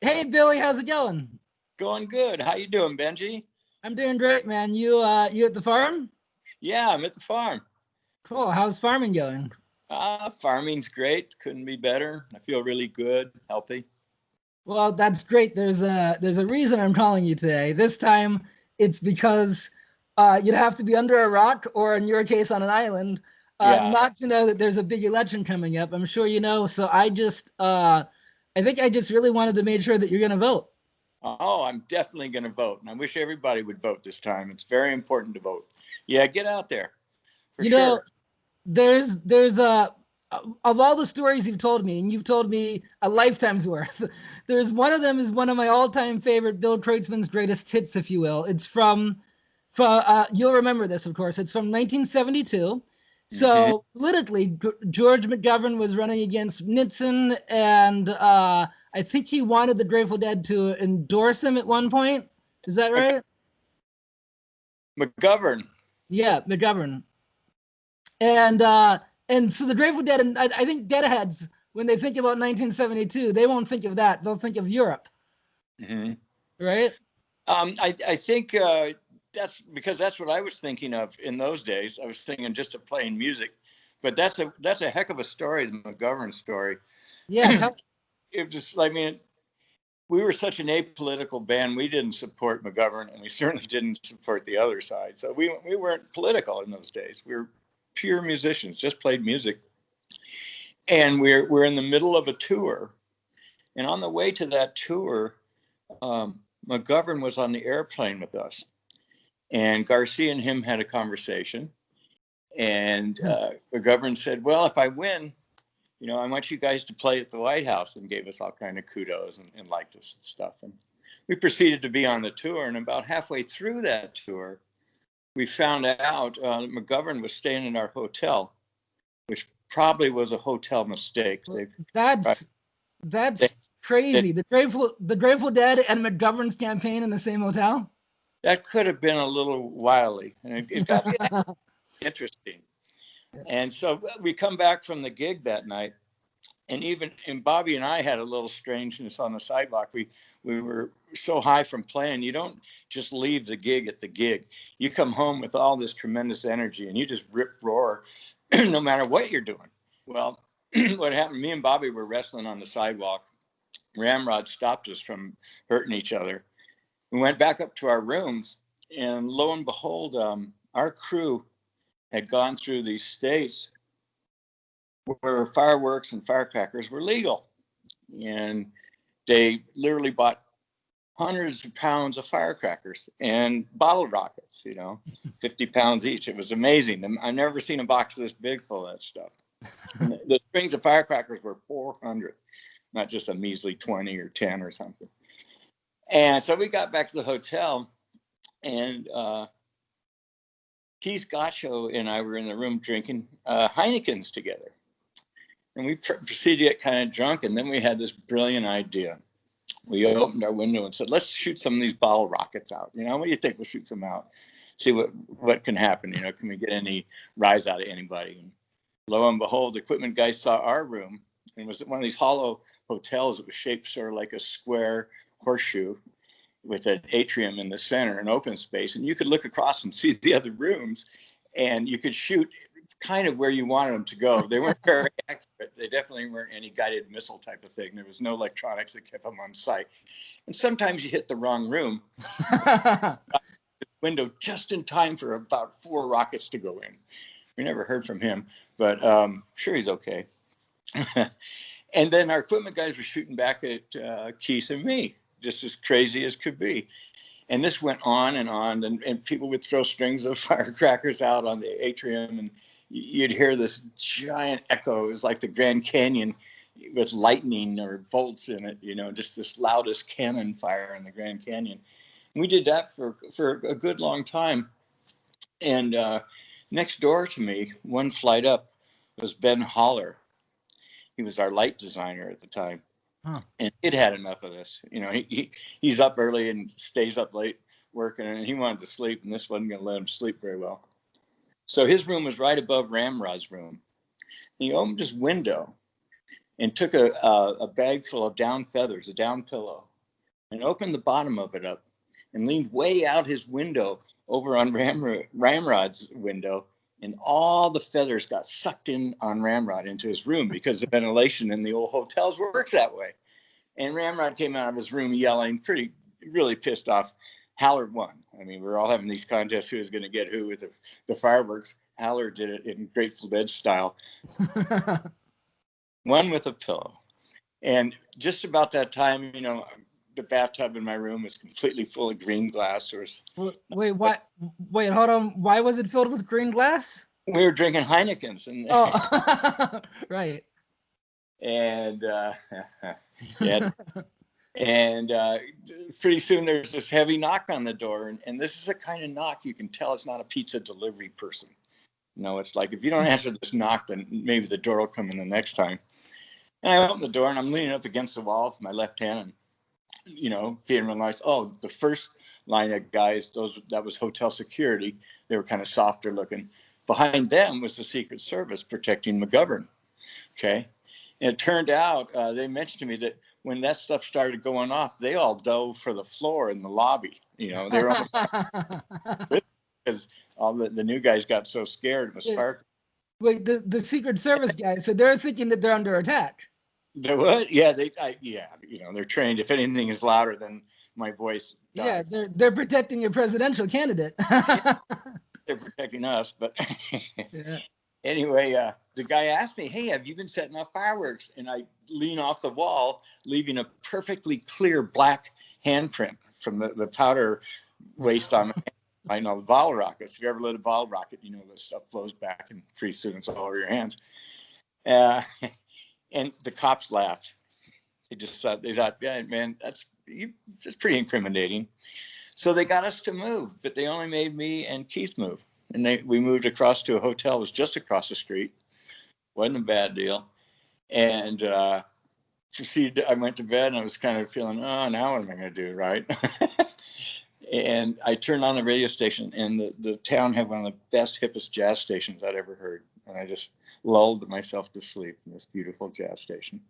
Hey Billy, how's it going? Going good. How you doing, Benjy? I'm doing great, man. You at the farm? Yeah, I'm at the farm. Cool. How's farming going? Farming's great. Couldn't be better. I feel really good, healthy. Well, that's great. There's a reason I'm calling you today. This time it's because you'd have to be under a rock, or in your case, on an island, Yeah. not to know that there's a big election coming up. I'm sure you know. So I think I just really wanted to make sure that you're going to vote. Oh, I'm definitely going to vote, and I wish everybody would vote this time. It's very important to vote. Yeah, get out there for You know, sure. there's of all the stories you've told me, and you've told me a lifetime's worth. There's one of them is one of my all-time favorite Bill Kreutzmann's greatest hits, if you will. It's from you'll remember this, of course. It's from 1972. Hmm. So politically, George McGovern was running against Nixon, and I think he wanted the Grateful Dead to endorse him at one point. Is that right? McGovern. Yeah, McGovern. And so the Grateful Dead, and I think Deadheads, when they think about 1972, they won't think of that. They'll think of Europe, Hmm. right? I think that's because that's what I was thinking of in those days. I was thinking just of playing music, but that's a heck of a story, the McGovern story. Yeah, tell me. It just, I mean, we were such an apolitical band. We didn't support McGovern, and we certainly didn't support the other side. So we weren't political in those days. We were pure musicians, just played music. And we're in the middle of a tour. And on the way to that tour, McGovern was on the airplane with us. And Garcia and him had a conversation. And McGovern said, well, if I win, I want you guys to play at the White House, and gave us all kind of kudos and liked us and stuff. And we proceeded to be on the tour. And about halfway through that tour, we found out McGovern was staying in our hotel, which probably was a hotel mistake. That's They, that's they, crazy. The Grateful Dead and McGovern's campaign in the same hotel. that could have been a little wily, and it got interesting. And so we come back from the gig that night, and Bobby and I had a little strangeness on the sidewalk. We were so high from playing. You don't just leave the gig at the gig. You come home with all this tremendous energy, and you just rip roar, no matter what you're doing. Well, what happened? Me and Bobby were wrestling on the sidewalk. Ramrod stopped us from hurting each other. We went back up to our rooms, and lo and behold, our crew had gone through these states where fireworks and firecrackers were legal. And they literally bought hundreds of pounds of firecrackers and bottle rockets, 50 pounds each. It was amazing. I've never seen a box this big full of that stuff. And the strings of firecrackers were 400, not just a measly 20 or 10 or something. And so we got back to the hotel, and Keith Gotcho and I were in the room drinking Heinekens together. And we proceeded to get kind of drunk, and then we had this brilliant idea. We opened our window and said, let's shoot some of these bottle rockets out. What do you think? We'll shoot some out, see what can happen. Can we get any rise out of anybody? And lo and behold, the equipment guys saw our room, and it was one of these hollow hotels that was shaped sort of like a square horseshoe with an atrium in the center, an open space. And you could look across and see the other rooms, and you could shoot kind of where you wanted them to go. They weren't very accurate. They definitely weren't any guided missile type of thing. There was no electronics that kept them on site. And sometimes you hit the wrong room, window just in time for about 4 rockets to go in. We never heard from him, but sure, he's okay. And then our equipment guys were shooting back at Keith and me, just as crazy as could be. And this went on, and people would throw strings of firecrackers out on the atrium, and you'd hear this giant echo. It was like the Grand Canyon with lightning or bolts in it, just this loudest cannon fire in the Grand Canyon. And we did that for a good long time. And next door to me, one flight up, was Ben Holler. He was our light designer at the time. Huh. And he'd had enough of this. He's up early and stays up late working, and he wanted to sleep, and this wasn't going to let him sleep very well. So his room was right above Ramrod's room. He opened his window, and took a bag full of down feathers, a down pillow, and opened the bottom of it up and leaned way out his window over on Ramrod's window. And all the feathers got sucked in on Ramrod into his room because the ventilation in the old hotels works that way. And Ramrod came out of his room yelling, really pissed off. Hallard won. I mean, we're all having these contests, who is going to get who with the fireworks. Hallard did it in Grateful Dead style. Won with a pillow. And just about that time, you know, the bathtub in my room was completely full of green glass. Wait, what? Wait, hold on. Why was it filled with green glass? We were drinking Heinekens. Right. And yeah. And pretty soon there's this heavy knock on the door. And this is a kind of knock you can tell it's not a pizza delivery person. You know, it's like, if you don't answer this knock, then maybe the door will come in the next time. And I open the door and I'm leaning up against the wall with my left hand and, you know, being realized, oh, the first line of guys, that was hotel security. They were kind of softer looking. Behind them was the Secret Service protecting McGovern. Okay. And it turned out, they mentioned to me that when that stuff started going off, they all dove for the floor in the lobby. You know, they were almost because all the new guys got so scared of a spark. Wait, the Secret Service guys, so they're thinking that they're under attack. The what? Yeah, you know, they're trained. If anything is louder than my voice. Yeah, they're protecting your presidential candidate. They're protecting us, but yeah. Anyway, the guy asked me, "Hey, have you been setting off fireworks?" And I lean off the wall, leaving a perfectly clear black handprint from the powder waste on. I know vol rockets. If you ever lit a vol rocket, you know this stuff flows back, and pretty soon it's all over your hands. And the cops laughed. They thought, yeah, man, that's pretty incriminating. So they got us to move, but they only made me and Keith move. And we moved across to a hotel. It was just across the street. Wasn't a bad deal. And I went to bed and I was kind of feeling, oh, now what am I going to do, right? And I turned on the radio station, and the town had one of the best, hippest jazz stations I'd ever heard. And I just lulled myself to sleep in this beautiful jazz station.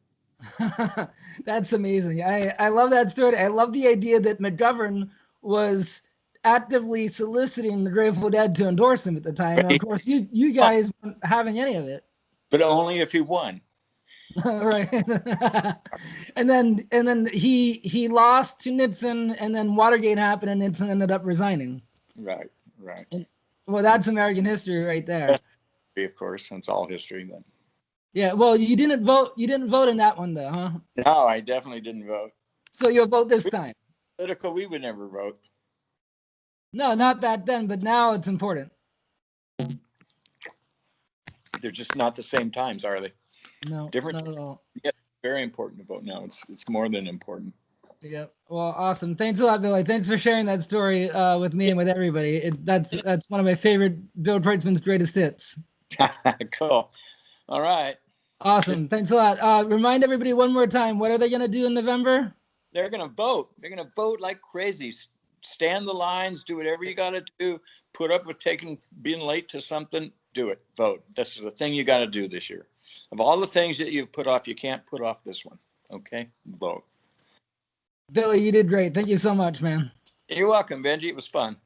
That's amazing. I love that story. I love the idea that McGovern was actively soliciting the Grateful Dead to endorse him at the time. And of course, you guys weren't having any of it. But only if he won. Right. and then he lost to Nixon, and then Watergate happened, and Nixon ended up resigning. Right. And, well, that's American history right there. Of course, it's all history then. Yeah. Well, you didn't vote in that one, though, huh? No, I definitely didn't vote. So you'll vote this time. Political, we would never vote. No, not back then, but now it's important. They're just not the same times, are they? No, different. Not at all. Yeah, very important to vote now. It's more than important. Yeah. Well, awesome. Thanks a lot, Billy. Thanks for sharing that story with me and with everybody. That's one of my favorite Bill Kreutzmann's greatest hits. Cool. All right. Awesome. Thanks a lot. Remind everybody one more time, what are they going to do in November? They're going to vote. They're going to vote like crazy. Stand the lines, do whatever you got to do. Put up with being late to something, do it. Vote. This is the thing you got to do this year. Of all the things that you've put off, you can't put off this one. Okay? Vote. Billy, you did great. Thank you so much, man. You're welcome, Benjy. It was fun.